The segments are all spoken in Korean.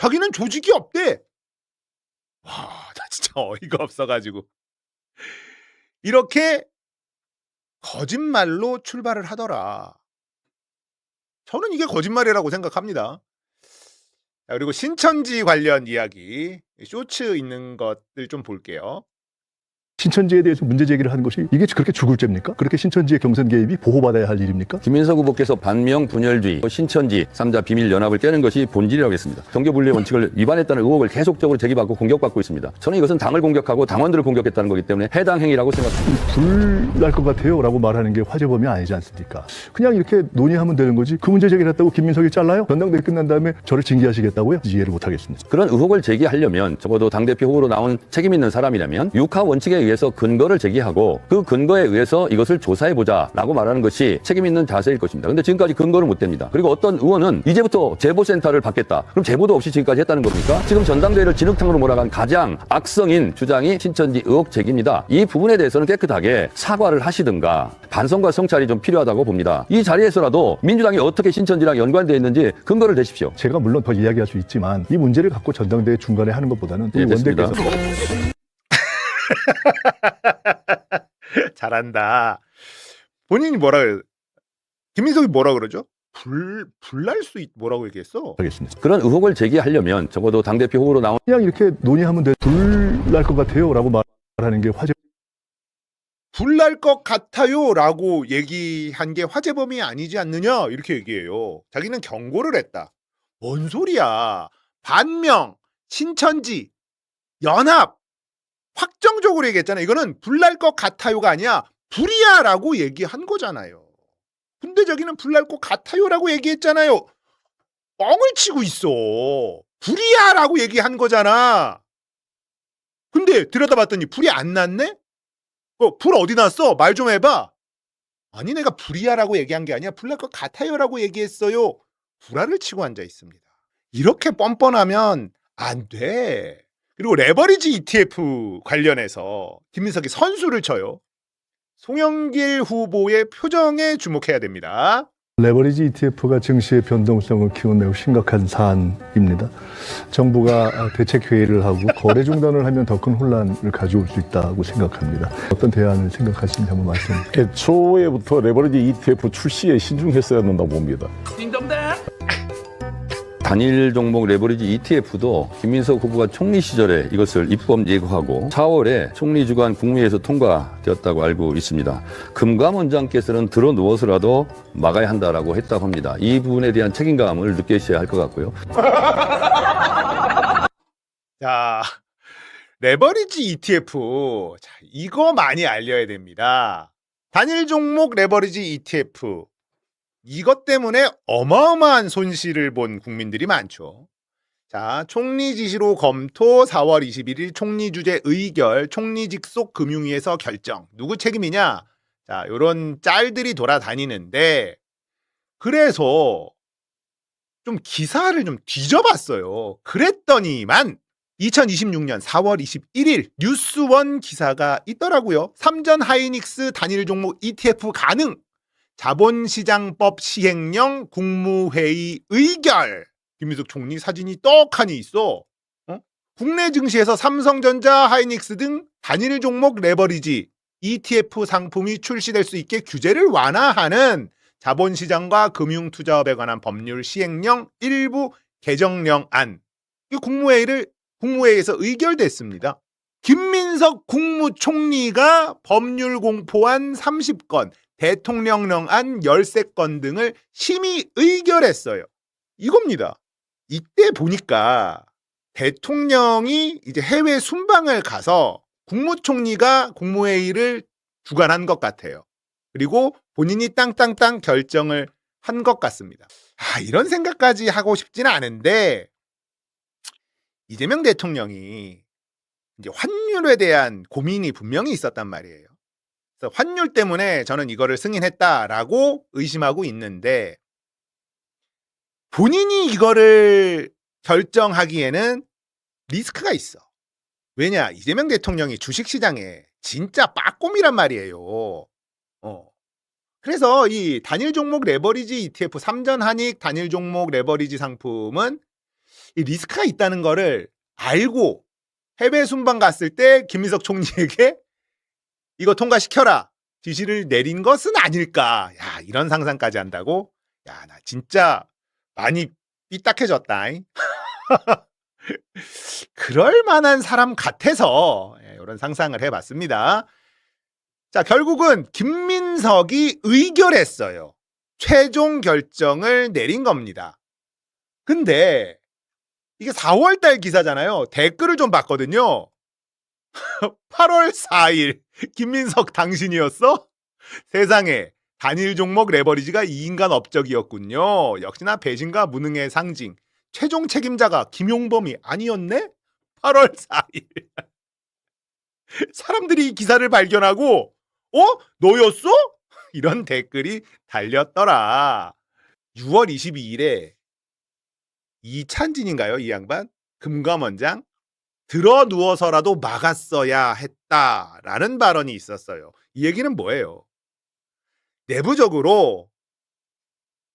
자기는 조직이 없대. 와, 나 진짜 어이가 없어가지고 이렇게 거짓말로 출발을 하더라. 저는 이게 거짓말이라고 생각합니다. 자, 그리고 신천지 관련 이야기 쇼츠 있는 것들 좀 볼게요. 신천지에 대해서 문제 제기를 하는 것이 이게 그렇게 죽을 죄입니까? 그렇게 신천지의 경선 개입이 보호받아야 할 일입니까? 김민석 후보께서 반명 분열주의, 신천지 3자 비밀 연합을 깨는 것이 본질이라고 했습니다. 정교 분리의 원칙을 위반했다는 의혹을 계속적으로 제기받고 공격받고 있습니다. 저는 이것은 당을 공격하고 당원들을 공격했다는 거기 때문에 해당 행위라고 생각합니다. 불 날 것 같아요 라고 말하는 게 화제범위 아니지 않습니까? 그냥 이렇게 논의하면 되는 거지. 그 문제 제기를 했다고 김민석이 잘라요? 전당대회 끝난 다음에 저를 징계하시겠다고요? 이해를 못하겠습니다. 그런 의혹을 제기하려면 적어도 당대표 후보로 나온 책임 있는 사람이라면 육하 원칙에 의해서 근거를 제기하고 그 근거에 의해서 이것을 조사해보자 라고 말하는 것이 책임 있는 자세일 것입니다. 근데 지금까지 근거를 못 댑니다. 그리고 어떤 의원은 이제부터 제보센터를 받겠다. 그럼 제보도 없이 지금까지 했다는 겁니까? 지금 전당대회를 진흙탕으로 몰아간 가장 악성인 주장이 신천지 의혹 제기입니다. 이 부분에 대해서는 깨끗하게 사과를 하시든가 반성과 성찰이 좀 필요하다고 봅니다. 이 자리에서라도 민주당이 어떻게 신천지랑 연관되어 있는지 근거를 대십시오. 제가 물론 더 이야기할 수 있지만 이 문제를 갖고 전당대회 중간에 하는 것보다는 우리 원내께서 잘한다. 본인이 뭐라 그래? 김민석이 뭐라 그러죠? 불날 수 뭐라고 얘기했어? 하겠습니다. 그런 의혹을 제기하려면 적어도 당대표 후보로 나온 그냥 이렇게 논의하면 돼. 불 날 것 같아요 라고 말하는 게 화제. 불날 것 같아요 라고 얘기한 게 화재범위 아니지 않느냐 이렇게 얘기해요. 자기는 경고를 했다. 뭔 소리야. 반명, 신천지, 연합 확정적으로 얘기했잖아. 이거는 불날 것 같아요가 아니야. 불이야 라고 얘기한 거잖아요. 근데 저기는 불날 것 같아요 라고 얘기했잖아요. 뻥을 치고 있어. 불이야 라고 얘기한 거잖아. 근데 들여다봤더니 불이 안 났네? 불 어디 났어? 말 좀 해봐. 아니 내가 불이야라고 얘기한 게 아니야. 불날 것 같아요라고 얘기했어요. 불화를 치고 앉아 있습니다. 이렇게 뻔뻔하면 안 돼. 그리고 레버리지 ETF 관련해서 김민석이 선수를 쳐요. 송영길 후보의 표정에 주목해야 됩니다. 레버리지 ETF가 증시의 변동성을 키운 매우 심각한 사안입니다. 정부가 대책회의를 하고 거래 중단을 하면 더 큰 혼란을 가져올 수 있다고 생각합니다. 어떤 대안을 생각하시는지 한번 말씀. 애초에부터 레버리지 ETF 출시에 신중했어야 한다고 봅니다. 단일 종목 레버리지 ETF도 김민석 후보가 총리 시절에 이것을 입법 예고하고 4월에 총리 주관 국무회의에서 통과되었다고 알고 있습니다. 금감원장께서는 들어 누워서라도 막아야 한다라고 했다고 합니다. 이 부분에 대한 책임감을 느끼셔야 할 것 같고요. 자, 레버리지 ETF. 자, 이거 많이 알려야 됩니다. 단일 종목 레버리지 ETF. 이것 때문에 어마어마한 손실을 본 국민들이 많죠. 자, 총리 지시로 검토 4월 21일 총리 주재 의결 총리 직속 금융위에서 결정. 누구 책임이냐? 자, 요런 짤들이 돌아다니는데 그래서 좀 기사를 좀 뒤져봤어요. 그랬더니만 2026년 4월 21일 뉴스원 기사가 있더라고요. 삼전 하이닉스 단일 종목 ETF 가능. 자본시장법 시행령 국무회의 의결. 김민석 총리 사진이 떡하니 있어. 국내 증시에서 삼성전자, 하이닉스 등 단일 종목 레버리지 ETF 상품이 출시될 수 있게 규제를 완화하는 자본시장과 금융투자업에 관한 법률 시행령 일부 개정령안. 이 국무회의에서 의결됐습니다. 김민석 국무총리가 법률 공포안 30건, 대통령령안 13건 등을 심의 의결했어요. 이겁니다. 이때 보니까 대통령이 이제 해외 순방을 가서 국무총리가 국무회의를 주관한 것 같아요. 그리고 본인이 땅땅땅 결정을 한 것 같습니다. 이런 생각까지 하고 싶지는 않은데 이재명 대통령이 이제 환율에 대한 고민이 분명히 있었단 말이에요. 그래서 환율 때문에 저는 이거를 승인했다라고 의심하고 있는데 본인이 이거를 결정하기에는 리스크가 있어. 왜냐? 이재명 대통령이 주식시장에 진짜 빠꼼이란 말이에요. 그래서 이 단일 종목 레버리지 ETF 3전 한익 단일 종목 레버리지 상품은 이 리스크가 있다는 거를 알고 해외 순방 갔을 때 김민석 총리에게 이거 통과시켜라 지시를 내린 것은 아닐까. 야, 이런 상상까지 한다고? 야, 나 진짜 많이 삐딱해졌다. 그럴 만한 사람 같아서 이런 상상을 해봤습니다. 자, 결국은 김민석이 의결했어요. 최종 결정을 내린 겁니다. 근데 이게 4월달 기사잖아요. 댓글을 좀 봤거든요. 8월 4일 김민석 당신이었어? 세상에 단일 종목 레버리지가 이 인간 업적이었군요. 역시나 배신과 무능의 상징. 최종 책임자가 김용범이 아니었네? 8월 4일. 사람들이 이 기사를 발견하고 너였어? 이런 댓글이 달렸더라. 6월 22일에 이찬진인가요? 이 양반? 금감원장? 들어 누워서라도 막았어야 했다라는 발언이 있었어요. 이 얘기는 뭐예요? 내부적으로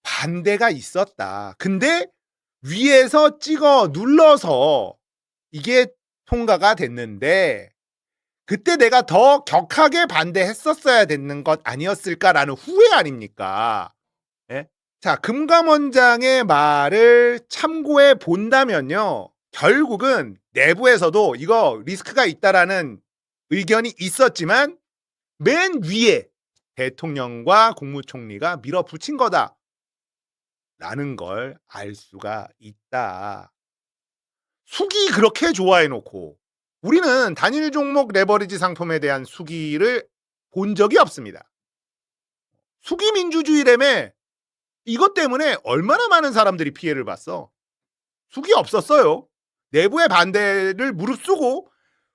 반대가 있었다. 근데 위에서 찍어 눌러서 이게 통과가 됐는데 그때 내가 더 격하게 반대했었어야 되는 것 아니었을까라는 후회 아닙니까? 예? 자, 금감원장의 말을 참고해 본다면요. 결국은 내부에서도 이거 리스크가 있다라는 의견이 있었지만 맨 위에 대통령과 국무총리가 밀어붙인 거다. 라는 걸 알 수가 있다. 수기 그렇게 좋아해놓고 우리는 단일 종목 레버리지 상품에 대한 수기를 본 적이 없습니다. 수기 민주주의라며 이것 때문에 얼마나 많은 사람들이 피해를 봤어. 수기 없었어요. 내부의 반대를 무릅쓰고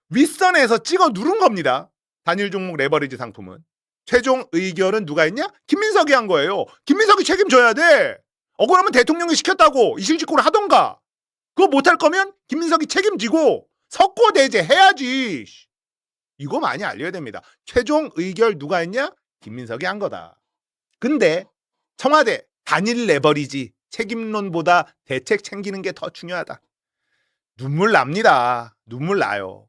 윗선에서 찍어 누른 겁니다. 단일 종목 레버리지 상품은. 최종 의결은 누가 했냐? 김민석이 한 거예요. 김민석이 책임져야 돼. 억울하면 대통령이 시켰다고 이실직고를 하던가. 그거 못할 거면 김민석이 책임지고 석고대죄 해야지. 이거 많이 알려야 됩니다. 최종 의결 누가 했냐? 김민석이 한 거다. 근데 청와대 단일 레버리지 책임론보다 대책 챙기는 게 더 중요하다. 눈물 납니다. 눈물 나요.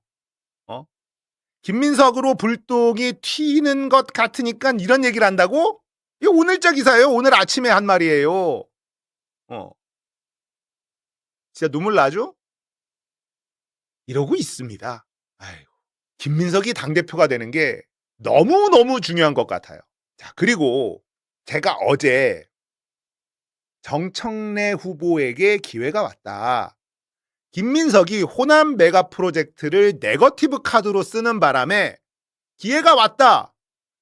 김민석으로 불똥이 튀는 것 같으니까 이런 얘기를 한다고? 이거 오늘자 기사예요. 오늘 아침에 한 말이에요. 진짜 눈물 나죠? 이러고 있습니다. 아이고. 김민석이 당대표가 되는 게 너무너무 중요한 것 같아요. 자, 그리고 제가 어제 정청래 후보에게 기회가 왔다. 김민석이 호남 메가 프로젝트를 네거티브 카드로 쓰는 바람에 기회가 왔다.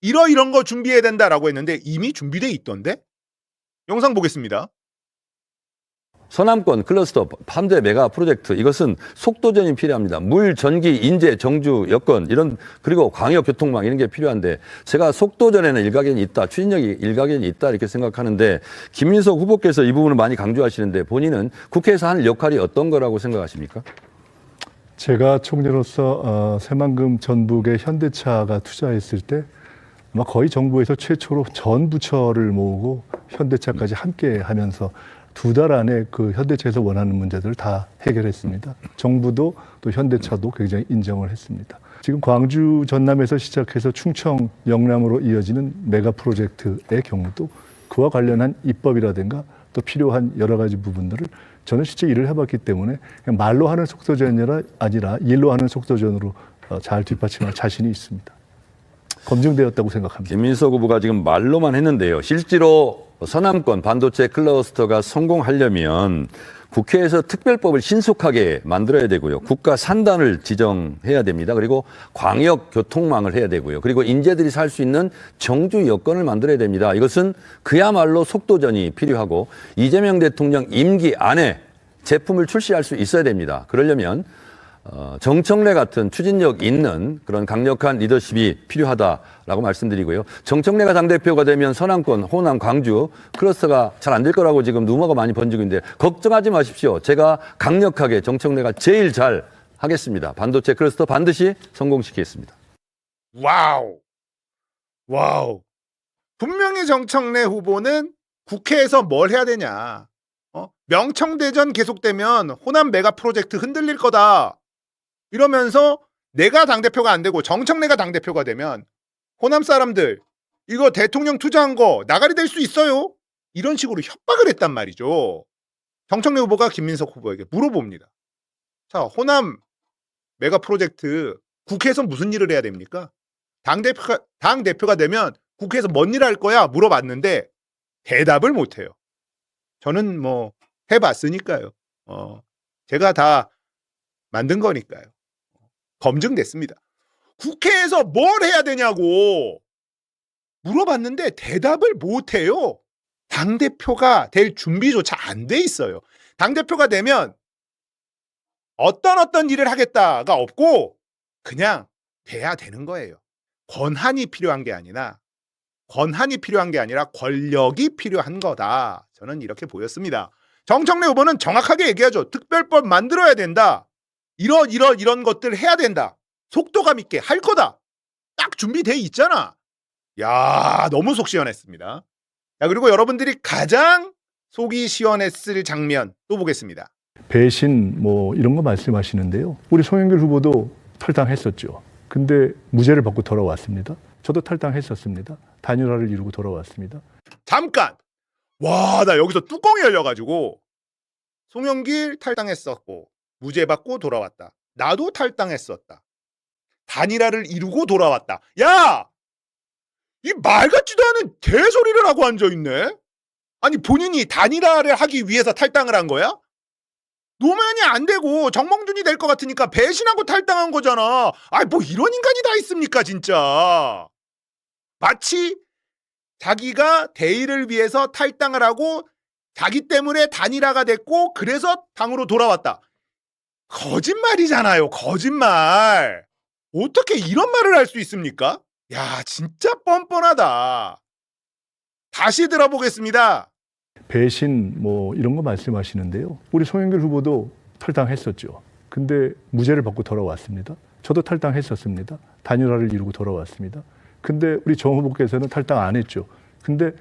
이런 거 준비해야 된다라고 했는데 이미 준비돼 있던데? 영상 보겠습니다. 서남권 클러스터 반대 메가 프로젝트 이것은 속도전이 필요합니다. 물, 전기, 인재, 정주, 여건 이런 그리고 광역 교통망 이런 게 필요한데 제가 속도전에는 일가견이 있다. 추진력이 일가견이 있다 이렇게 생각하는데 김민석 후보께서 이 부분을 많이 강조하시는데 본인은 국회에서 할 역할이 어떤 거라고 생각하십니까? 제가 총리로서 새만금 전북에 현대차가 투자했을 때 아마 거의 정부에서 최초로 전 부처를 모으고 현대차까지 함께 하면서 2달 안에 그 현대차에서 원하는 문제들을 다 해결했습니다. 정부도 또 현대차도 굉장히 인정을 했습니다. 지금 광주 전남에서 시작해서 충청 영남으로 이어지는 메가 프로젝트의 경우도 그와 관련한 입법이라든가 또 필요한 여러 가지 부분들을 저는 실제 일을 해봤기 때문에 그냥 말로 하는 속도전이 아니라 일로 하는 속도전으로 잘 뒷받침할 자신이 있습니다. 검증되었다고 생각합니다. 김민석 후보가 지금 말로만 했는데요. 실제로 서남권 반도체 클러스터가 성공하려면 국회에서 특별법을 신속하게 만들어야 되고요. 국가 산단을 지정해야 됩니다. 그리고 광역 교통망을 해야 되고요. 그리고 인재들이 살 수 있는 정주 여건을 만들어야 됩니다. 이것은 그야말로 속도전이 필요하고 이재명 대통령 임기 안에 제품을 출시할 수 있어야 됩니다. 그러려면 정청래 같은 추진력 있는 그런 강력한 리더십이 필요하다라고 말씀드리고요. 정청래가 당대표가 되면 서남권, 호남, 광주 클러스터가 잘 안 될 거라고 지금 루머가 많이 번지고 있는데 걱정하지 마십시오. 제가 강력하게 정청래가 제일 잘 하겠습니다. 반도체 클러스터 반드시 성공시키겠습니다. 와우. 분명히 정청래 후보는 국회에서 뭘 해야 되냐. 명청대전 계속되면 호남 메가 프로젝트 흔들릴 거다. 이러면서 내가 당대표가 안 되고 정청래가 당대표가 되면 호남 사람들 이거 대통령 투자한 거 나가리 될 수 있어요. 이런 식으로 협박을 했단 말이죠. 정청래 후보가 김민석 후보에게 물어봅니다. 자, 호남 메가 프로젝트 국회에서 무슨 일을 해야 됩니까? 당대표가 되면 국회에서 뭔 일 할 거야? 물어봤는데 대답을 못해요. 저는 뭐 해봤으니까요. 제가 다 만든 거니까요. 검증됐습니다. 국회에서 뭘 해야 되냐고 물어봤는데 대답을 못해요. 당대표가 될 준비조차 안 돼 있어요. 당대표가 되면 어떤 일을 하겠다가 없고 그냥 돼야 되는 거예요. 권한이 필요한 게 아니라 권력이 필요한 거다. 저는 이렇게 보였습니다. 정청래 후보는 정확하게 얘기하죠. 특별법 만들어야 된다. 이런 것들 해야 된다. 속도감 있게 할 거다. 딱 준비돼 있잖아. 야, 너무 속 시원했습니다. 자, 그리고 여러분들이 가장 속이 시원했을 장면 또 보겠습니다. 배신 뭐 이런 거 말씀하시는데요. 우리 송영길 후보도 탈당했었죠. 근데 무죄를 받고 돌아왔습니다. 저도 탈당했었습니다. 단일화를 이루고 돌아왔습니다. 잠깐! 와, 나 여기서 뚜껑이 열려가지고 송영길 탈당했었고 무죄 받고 돌아왔다. 나도 탈당했었다. 단일화를 이루고 돌아왔다. 야! 이 말 같지도 않은 개소리를 하고 앉아있네? 아니 본인이 단일화를 하기 위해서 탈당을 한 거야? 노면이 안 되고 정몽준이 될 것 같으니까 배신하고 탈당한 거잖아. 아이 뭐 이런 인간이 다 있습니까 진짜. 마치 자기가 대의를 위해서 탈당을 하고 자기 때문에 단일화가 됐고 그래서 당으로 돌아왔다. 거짓말이잖아요. 거짓말. 어떻게 이런 말을 할 수 있습니까? 야 진짜 뻔뻔하다. 다시 들어보겠습니다. 배신 뭐 이런 거 말씀하시는데요. 우리 송영길 후보도 탈당했었죠. 근데 무죄를 받고 돌아왔습니다. 저도 탈당했었습니다. 단일화를 이루고 돌아왔습니다. 근데 우리 정 후보께서는 탈당 안 했죠. 근데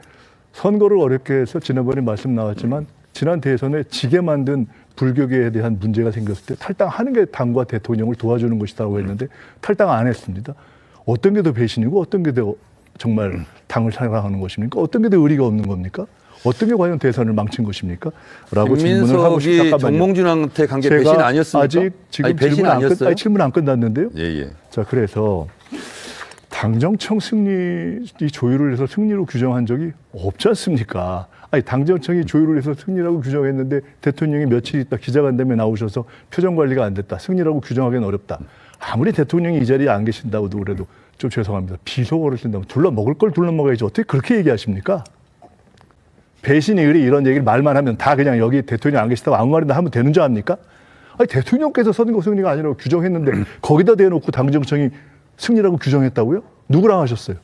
선거를 어렵게 해서 지난번에 말씀 나왔지만 지난 대선에 지게 만든 불교계에 대한 문제가 생겼을 때 탈당하는 게 당과 대통령을 도와주는 것이라고 했는데 탈당 안 했습니다. 어떤 게 더 배신이고 어떤 게 더 정말 당을 사랑하는 것입니까? 어떤 게 더 의리가 없는 겁니까? 어떤 게 과연 대선을 망친 것입니까? 라고 질문을 하고 싶다. 정몽준한테 간 게 배신 아니었습니까? 아직 지금 배신 아니었어요? 질문 안 끝났는데요. 예. 자, 그래서 당정청 승리 이 조율을 해서 승리로 규정한 적이 없지 않습니까? 아니 당정청이 조율을 해서 승리라고 규정했는데 대통령이 며칠 있다 기자간담회 나오셔서 표정 관리가 안 됐다. 승리라고 규정하기는 어렵다. 아무리 대통령이 이 자리에 안 계신다고도 그래도 좀 죄송합니다. 비속어를 쓴다면 둘러먹을 걸 둘러먹어야지 어떻게 그렇게 얘기하십니까? 배신이 의리 이런 얘기를 말만 하면 다 그냥 여기 대통령 안 계시다고 아무 말이나 하면 되는 줄 압니까? 아니 대통령께서 선거 승리가 아니라고 규정했는데 거기다 대놓고 당정청이 승리라고 규정했다고요? 누구랑 하셨어요?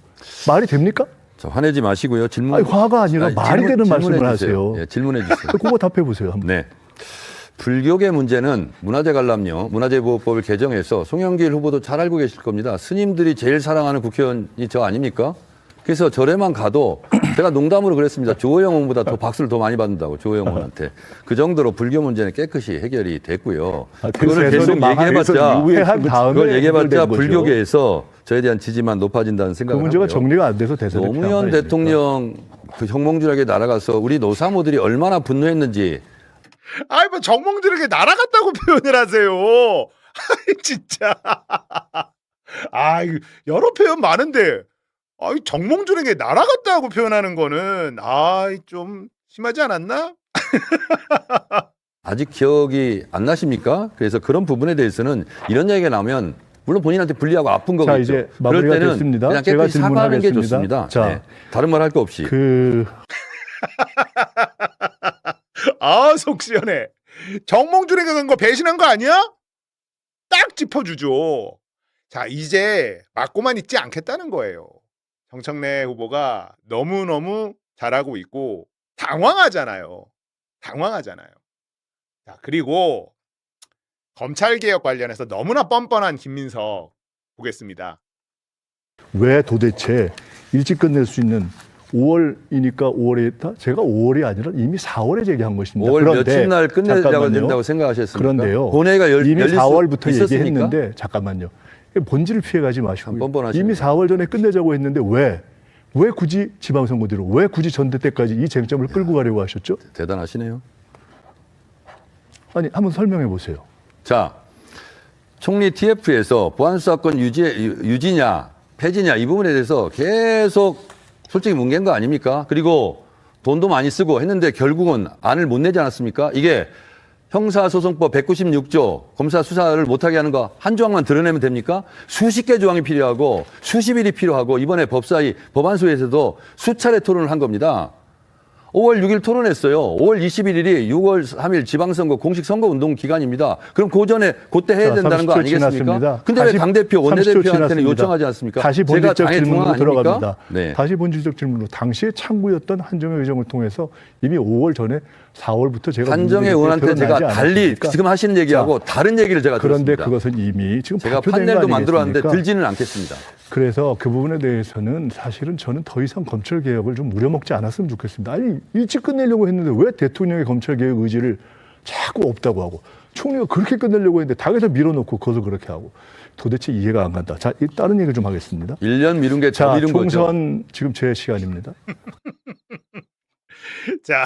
말이 됩니까? 자, 화내지 마시고요. 질문. 아니, 화가 아니라 말이 되는 말씀을 주세요. 하세요. 예, 질문해 주세요. 그거 답해 보세요. 한번. 네. 불교계 문제는 문화재 관람료, 문화재보호법을 개정해서 송영길 후보도 잘 알고 계실 겁니다. 스님들이 제일 사랑하는 국회의원이 저 아닙니까? 그래서 절에만 가도 제가 농담으로 그랬습니다. 조호영 의원보다 더 박수를 더 많이 받는다고 조호영 의원한테. 그 정도로 불교 문제는 깨끗이 해결이 됐고요. 그거를 계속 얘기해봤자 그걸 얘기해봤자 불교계에서 저에 대한 지지만 높아진다는 그 생각을 문제가 하고요. 정리가 안 돼서 대선에 노무현 대통령 그 정몽준에게 날아가서 우리 노사모들이 얼마나 분노했는지. 아이 뭐 정몽준에게 날아갔다고 표현을 하세요. 아이 진짜. 아 여러 표현 많은데 아이 정몽준에게 날아갔다고 표현하는 거는 아이 좀 심하지 않았나? 아직 기억이 안 나십니까? 그래서 그런 부분에 대해서는 이런 얘기가 나오면 물론 본인한테 불리하고 아픈 자, 거겠죠. 이제 그럴 마무리가 때는 됐습니다. 그냥 제가 깨끗이 사과하는 게 질문하겠습니다. 좋습니다. 자, 네. 다른 말 할 거 없이. 아, 속 시원해. 정몽준에게 간 거 배신한 거 아니야? 딱 짚어주죠. 자, 이제 맞고만 있지 않겠다는 거예요. 정청래 후보가 너무너무 잘하고 있고 당황하잖아요. 자, 그리고 검찰개혁 관련해서 너무나 뻔뻔한 김민석 보겠습니다. 왜 도대체 일찍 끝낼 수 있는 5월이니까 5월에 했다? 제가 5월이 아니라 이미 4월에 제기한 것입니다. 5월 그런데 며칠 날 끝내자고 잠깐만요. 된다고 생각하셨습니까? 그런데요. 본회의가 이미 열릴 4월부터 수 있었습니까? 얘기했는데 잠깐만요. 본질을 피해가지 마시고 뻔뻔하시네요. 이미 4월 전에 끝내자고 했는데 왜 굳이 지방선거 뒤로 왜 굳이 전대 때까지 이 쟁점을 끌고 가려고 하셨죠? 대단하시네요. 아니 한번 설명해 보세요. 자, 총리 TF에서 보안수사권 유지냐 폐지냐 이 부분에 대해서 계속 솔직히 뭉갠 거 아닙니까? 그리고 돈도 많이 쓰고 했는데 결국은 안을 못 내지 않았습니까? 이게 형사소송법 196조 검사 수사를 못하게 하는 거 한 조항만 드러내면 됩니까? 수십 개 조항이 필요하고 수십 일이 필요하고 이번에 법사위 법안소에서도 수차례 토론을 한 겁니다. 5월 6일 토론했어요. 5월 21일이 6월 3일 지방선거 공식 선거운동 기간입니다. 그럼 그 전에 그때 해야 된다는 거 30초 아니겠습니까? 지났습니다. 근데 왜 당대표, 30초 원내대표한테는 지났습니다. 요청하지 않습니까? 다시 제가 본질적 당의 중앙 질문으로 아닙니까? 들어갑니다. 네. 다시 본질적 질문으로 당시에 창구였던 한정혜 의장을 통해서 이미 5월 전에 4월부터 제가 한정혜 의원한테 제가 드러나지 달리 않았습니까? 지금 하시는 얘기하고 다른 얘기를 제가 그런데 들었습니다. 그것은 이미 지금 제가 발표된 판넬도 거 만들어왔는데 아니겠습니까? 들지는 않겠습니다. 그래서 그 부분에 대해서는 사실은 저는 더 이상 검찰 개혁을 좀 무려먹지 않았으면 좋겠습니다. 아니 일찍 끝내려고 했는데 왜 대통령의 검찰 개혁 의지를 자꾸 없다고 하고 총리가 그렇게 끝내려고 했는데 당에서 밀어놓고 그것을 그렇게 하고 도대체 이해가 안 간다. 자, 다른 얘기를 좀 하겠습니다. 1년 미룬 게 더 자, 미룬 거죠. 총선 지금 제 시간입니다. 자,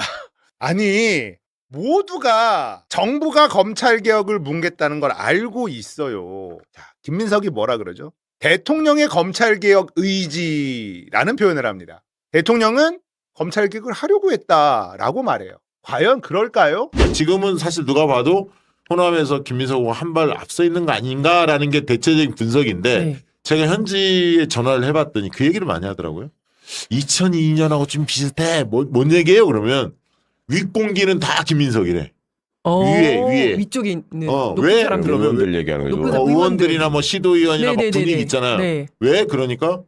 아니 모두가 정부가 검찰 개혁을 뭉갰다는 걸 알고 있어요. 자, 김민석이 뭐라 그러죠? 대통령의 검찰 개혁 의지라는 표현을 합니다. 대통령은 검찰 개혁을 하려고 했다라고 말해요. 과연 그럴까요? 지금은 사실 누가 봐도 호남에서 김민석 후보가 한 발 앞서 있는 거 아닌가라는 게 대체적인 분석인데 네. 제가 현지에 전화를 해봤더니 그 얘기를 많이 하더라고요. 2002년하고 좀 비슷해. 뭔 얘기예요? 그러면 윗공기는 다 김민석이래. 위에. 위쪽에 있는 어, 높은 왜? 사람들. 그러면 의원들 얘기하는 거죠. 높은 사람- 의원들이나 뭐 시도의원이나 막 네네네네. 분위기 있잖아요. 네. 왜? 그러니까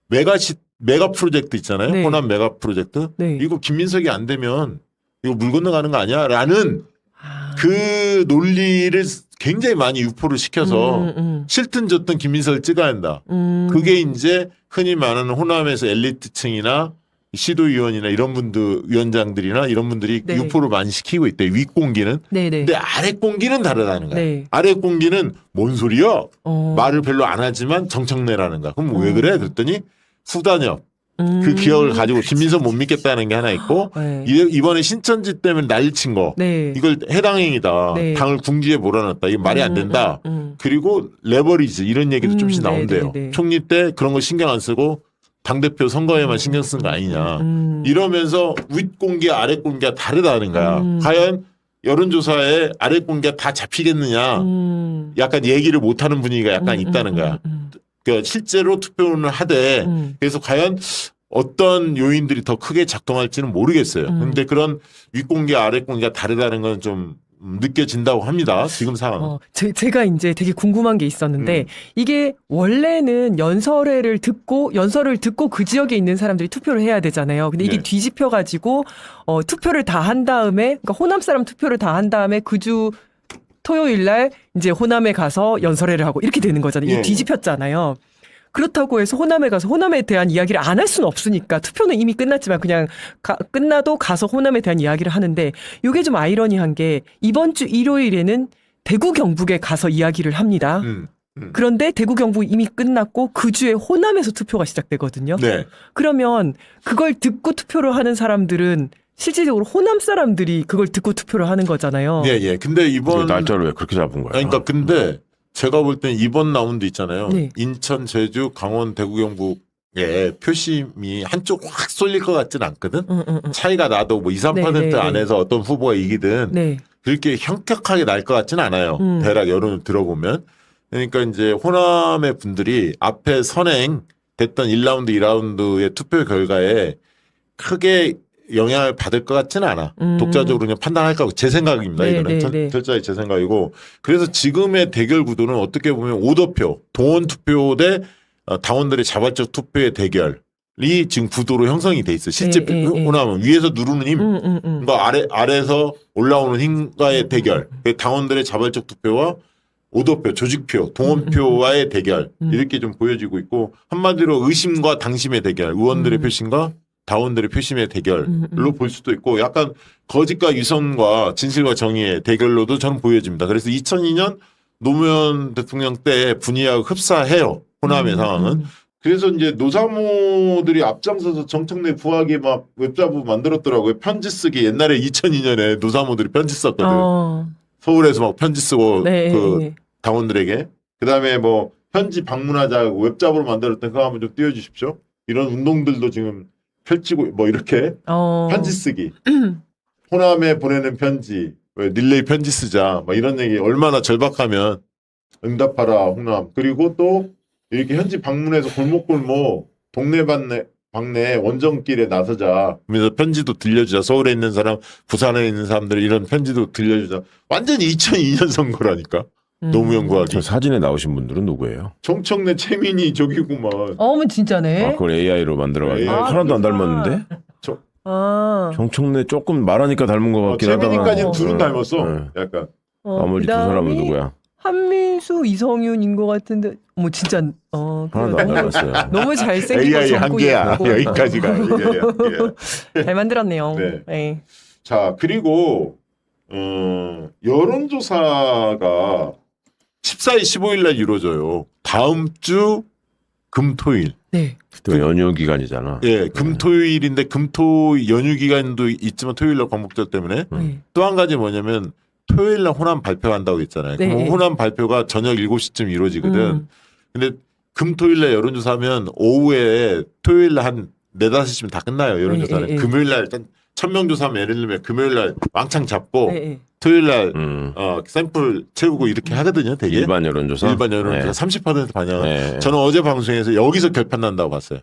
메가 프로젝트 있잖아요. 네. 호남 메가 프로젝트. 네. 이거 김민석이 안 되면 이거 물 건너가는 거 아니야? 라는 아. 그 논리를 굉장히 많이 유포를 시켜서 음. 싫든 좋든 김민석을 찍어야 한다. 그게 이제 흔히 말하는 호남에서 엘리트층이나 시도위원이나 이런 분들, 위원장들이나 이런 분들이 네. 유포를 많이 시키고 있대. 윗공기는. 네네. 근데 아랫공기는 다르다는 거야. 네. 아랫공기는 뭔 소리야? 어. 말을 별로 안 하지만 정청래라는 거야. 그럼 왜 그래? 그랬더니 후단협. 그 기억을 가지고 김민석 못 믿겠다는 게 하나 있고 네. 이번에 신천지 때문에 난리친 거 네. 이걸 해당행위다. 네. 당을 궁지에 몰아놨다. 이거 말이 안 된다. 그리고 레버리지 이런 얘기도 좀씩 네, 나온대요. 네, 네. 총리 때 그런 거 신경 안 쓰고 당대표 선거에만 신경 쓴 거 아니냐. 이러면서 윗공기 아랫공기가 다르다는 거야. 과연 여론조사에 아랫공기가 다 잡히겠느냐. 약간 얘기를 못하는 분위기가 약간 있다는 거야. 그러니까 실제로 투표를 하되 그래서 과연 어떤 요인들이 더 크게 작동할지는 모르겠어요. 근데 그런 윗공기 아랫공기가 다르다는 건 좀 느껴진다고 합니다. 지금 상황은. 제가 이제 되게 궁금한 게 있었는데 이게 원래는 연설을 듣고 그 지역에 있는 사람들이 투표를 해야 되잖아요. 근데 이게 네. 뒤집혀 가지고 투표를 다 한 다음에 그러니까 호남 사람 투표를 다 한 다음에 그 주 토요일 날 이제 호남에 가서 연설회를 하고 이렇게 되는 거잖아요. 이게 예. 뒤집혔잖아요. 그렇다고 해서 호남에 가서 호남에 대한 이야기를 안 할 수는 없으니까 투표는 이미 끝났지만 그냥 끝나도 가서 호남에 대한 이야기를 하는데 이게 좀 아이러니한 게 이번 주 일요일에는 대구 경북에 가서 이야기를 합니다. 그런데 대구 경북 이미 끝났고 그 주에 호남에서 투표가 시작되거든요. 네. 그러면 그걸 듣고 투표를 하는 사람들은 실질적으로 호남 사람들이 그걸 듣고 투표를 하는 거잖아요. 네, 예. 근데 이번 날짜를 왜 그렇게 잡은 거야? 그러니까 근데 제가 볼 땐 이번 라운드 있잖아요. 네. 인천, 제주, 강원, 대구, 경북의 표심이 한쪽 확 쏠릴 것 같지는 않거든. 차이가 나도 뭐 2, 3% 네, 네, 안에서 어떤 후보가 이기든 네. 그렇게 현격하게 날 것 같지는 않아요. 대략 여론을 들어보면. 그러니까 이제 호남의 분들이 앞에 선행 됐던 1라운드, 2라운드의 투표 결과에 크게 영향을 받을 것 같지는 않아. 독자적으로 그냥 판단할 거고 제 생각입니다. 네, 이거는 네, 네. 철저히 제 생각이고. 그래서 지금의 대결 구도는 어떻게 보면 오더표, 동원 투표 대 당원들의 자발적 투표의 대결이 지금 구도로 형성이 돼 있어. 실제 네, 네, 네. 호남은 위에서 누르는 힘, 그러니까 아래에서 올라오는 힘과의 대결. 당원들의 자발적 투표와 오더표, 조직표, 동원표와의 대결 이렇게 좀 보여지고 있고 한마디로 의심과 당심의 대결, 의원들의 표심과 다원들의 표심의 대결로 볼 수도 있고 약간 거짓과 위선과 진실과 정의의 대결로도 저는 보여집니다. 그래서 2002년 노무현 대통령 때 분위기하고 흡사해요. 호남의 상황은. 그래서 이제 노사모들이 앞장서서 정청래 부하게 막 웹자부 만들었더라고요. 편지 쓰기. 옛날에 2002년에 노사모들이 편지 썼거든. 서울에서 막 편지 쓰고 네. 그 당원들에게. 그다음에 뭐 편지 방문하자고 웹자부로 만들었던 그거 한번 좀 띄워주십시오. 이런 운동들도 지금 펼치고 뭐 이렇게 편지 쓰기. 호남에 보내는 편지. 왜 릴레이 편지 쓰자. 막 이런 얘기 얼마나 절박하면 응답하라 호남. 그리고 또 이렇게 현지 방문해서 골목골목 동네 방네 원정길에 나서자. 그래서 편지도 들려주자. 서울에 있는 사람, 부산에 있는 사람들 이런 편지도 들려주자. 완전히 2002년 선거라니까. 노무현 구하기. 저 사진에 나오신 분들은 누구예요? 정청래 최민희 저기구만. 어머 진짜네. 아, 그걸 AI로 만들어가지고 AI. 하나도 안 닮았는데? 정청래 조금 말하니까 닮은 것 같긴 하다가 최민희까지는 둘은 닮았어. 네. 약간. 나머지 두 사람은 누구야? 한민수, 이성윤인 것 같은데, 뭐 진짜 하나도 안 닮았어요. 너무 잘생기고 AI 젊고 한계야. 예쁘고. 여기까지가. 한계야. 잘 만들었네요. 네. 네. 자, 그리고 여론조사가 14일, 15일 날 이루어져요. 다음 주 금토일. 네. 또 연휴 기간이잖아. 예, 금토일인데 금토 연휴 기간도 있지만 토요일 날 광복절 때문에 네. 또 한 가지 뭐냐면 토요일 날 호남 발표한다고 했잖아요. 네. 그럼 호남 발표가 저녁 7시쯤 이루어지거든. 근데 금토일 날 여론조사하면 오후에 토요일 날 한 4, 5시쯤 다 끝나요. 여론조사는. 네, 네, 네. 금요일 날 일단 1000명 조사하면 예를 들면 금요일 날 왕창 잡고 네, 네. 토요일 날 샘플 채우고 이렇게 하거든요. 되게. 일반 여론조사. 일반 여론조사 30% 반영. 네. 저는 어제 방송에서 여기서 결판 난다고 봤어요.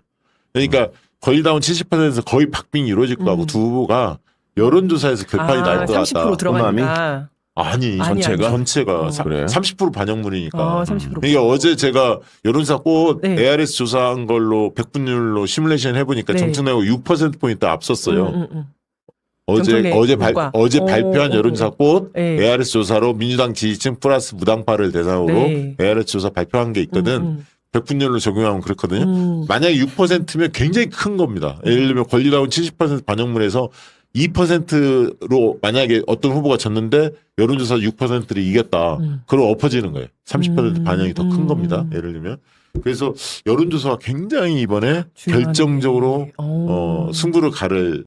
그러니까 거의 다운 70%에서 거의 박빙이 이루어질 것 같고 두 후보가 여론조사에서 결판이 날 것 같다. 30% 들어간다. 아니, 전체가? 전체가 그래요? 30% 반영물이니까. 30%. 그러니까 어제 제가 여론조사 꽃 네. ARS 조사한 걸로 100분율로 시뮬레이션 해보니까 네. 정청래가 6%포인트 앞섰어요. 정청래 어제 효과. 발표한 여론조사 꽃 네. ARS 조사로 민주당 지지층 플러스 무당파를 대상으로 네. ARS 조사 발표한 게 있거든. 100분율로 적용하면 그렇거든요. 만약에 6%면 굉장히 큰 겁니다. 예를 들면 권리다운 70% 반영물에서 2%로 만약에 어떤 후보가 졌는데 여론조사 6%를 이겼다. 그럼 엎어지는 거예요. 30% 반영이 더 큰 겁니다. 예를 들면. 그래서 여론조사가 굉장히 이번에 중요하네. 결정적으로 승부를 가를